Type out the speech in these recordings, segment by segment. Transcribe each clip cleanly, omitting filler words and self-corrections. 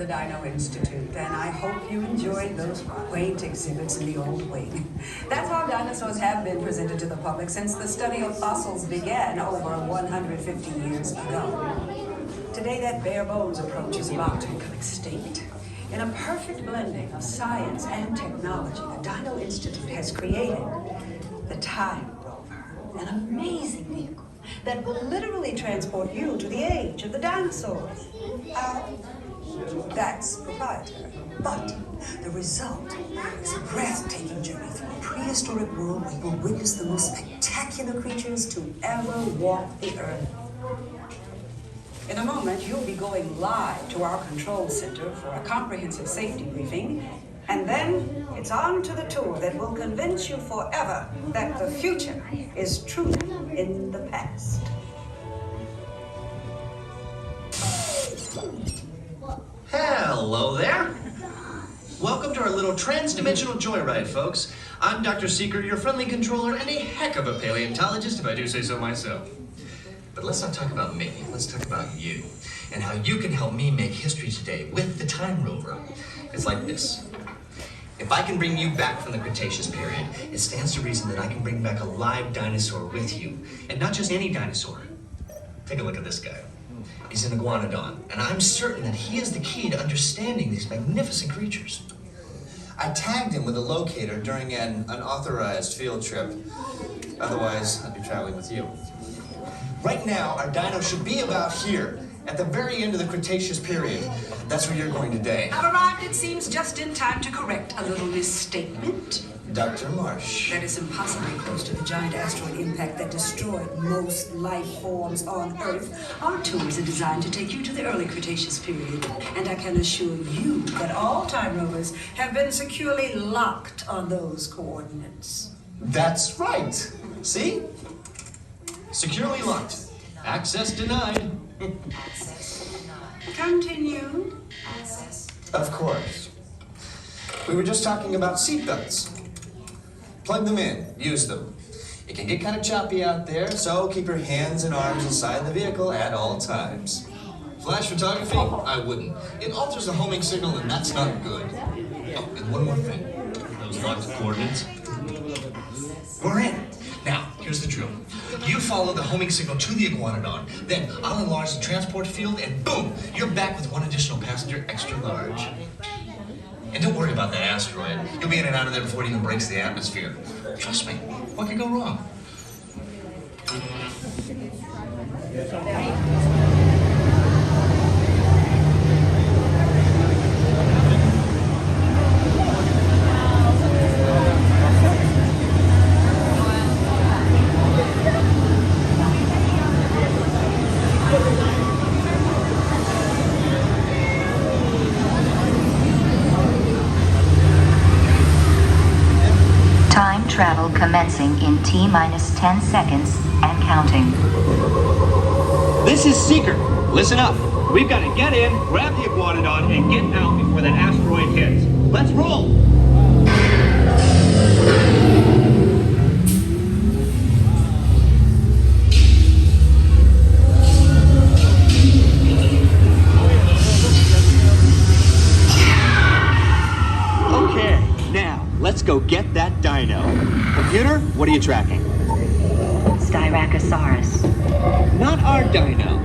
the Dino Institute, and I hope you enjoyed those quaint exhibits in the old wing. That's how dinosaurs have been presented to the public since the study of fossils began over 150 years ago. Today, that bare bones approach is about to become extinct. In a perfect blending of science and technology, the Dino Institute has created the Time Rover, an amazing vehicle that will literally transport you to the age of the dinosaurs. That's proprietary. But the result is a breathtaking journey through a prehistoric world where you'll witness the most spectacular creatures to ever walk the earth. In a moment, you'll be going live to our control center for a comprehensive safety briefing, and then it's on to the tour that will convince you forever that the future is truly in the past. Hello there. Welcome to our little trans-dimensional joyride, folks. I'm Dr. Seeker, your friendly controller, and a heck of a paleontologist, if I do say so myself. But let's not talk about me, let's talk about you, and how you can help me make history today with the Time Rover. It's like this. If I can bring you back from the Cretaceous period, it stands to reason that I can bring back a live dinosaur with you. And not just any dinosaur. Take a look at this guy. He's an iguanodon, and I'm certain that he is the key to understanding these magnificent creatures. I tagged him with a locator during an unauthorized field trip. Otherwise, I'd be traveling with you. Right now, our dino should be about here, at the very end of the Cretaceous period. That's where you're going today. I've arrived, it seems, just in time to correct a little misstatement. Dr. Marsh. That is impossibly close to the giant asteroid impact that destroyed most life forms on Earth. Our tours are designed to take you to the early Cretaceous period, and I can assure you that all time rovers have been securely locked on those coordinates. That's right. See? Securely locked. Access denied. Continue. Of course. We were just talking about seatbelts. Plug them in, use them. It can get kind of choppy out there, so keep your hands and arms inside the vehicle at all times. Flash photography? I wouldn't. It alters the homing signal, and that's not good. Oh, and one more thing. Those locked coordinates. We're in. Now, here's the drill. You follow the homing signal to the iguanodon, then I'll enlarge the transport field, and boom, you're back with one additional passenger extra large. And don't worry about that asteroid. You'll be in and out of there before it even breaks the atmosphere. Trust me, what could go wrong? Time travel commencing in T-minus 10 seconds and counting. This is Seeker. Listen up. We've got to get in, grab the iguanodon, and get out before that asteroid hits. Let's roll! Okay, now, let's go get that dino. Computer, what are you tracking? Styracosaurus. Not our dino.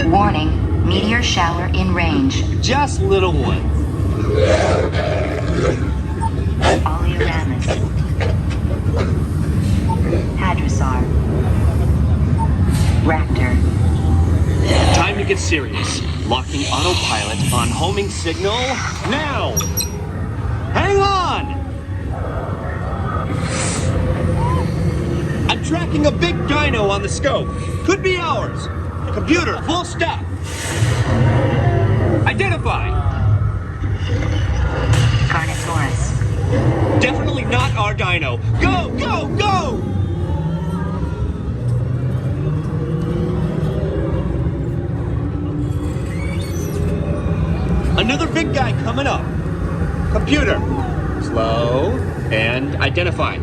Warning, meteor shower in range. Just little one. Oleoramus. Hadrosaur. Raptor. Time to get serious. Locking autopilot on homing signal now. Hang on! I'm tracking a big dino on the scope. Could be ours. Computer, full stop. Identify. Carnosaurus. Definitely not our dino. Go, go, go! Another big guy coming up. Computer, slow, and identify.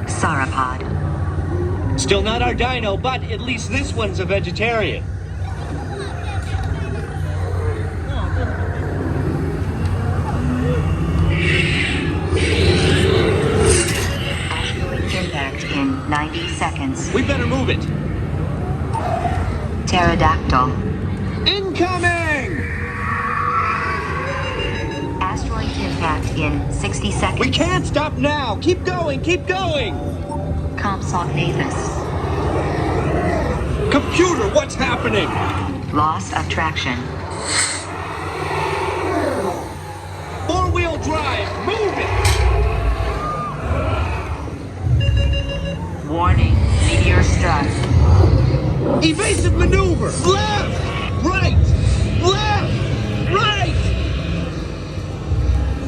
Sauropod. Still not our dino, but at least this one's a vegetarian. Move it. Pterodactyl. Incoming! Asteroid impact in 60 seconds. We can't stop now. Keep going, keep going. Compsognathus. Computer, what's happening? Loss of traction. Four-wheel drive, move it! Warning, meteor struck. Evasive maneuver! Left! Right! Left! Right!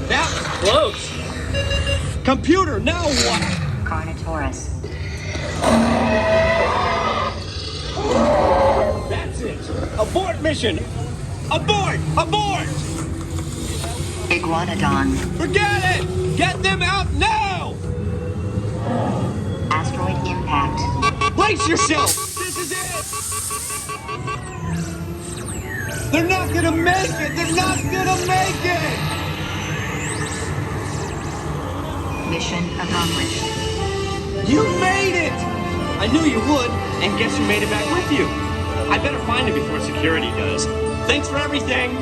That was close. Computer, now what? Carnotaurus. That's it! Abort mission! Abort! Abort! Iguanodon. Forget it! Get them out now! Asteroid impact. Brace yourself! This is it! They're not gonna make it! They're not gonna make it! Mission accomplished. You made it! I knew you would, and guess who made it back with you? I better find it before security does. Thanks for everything!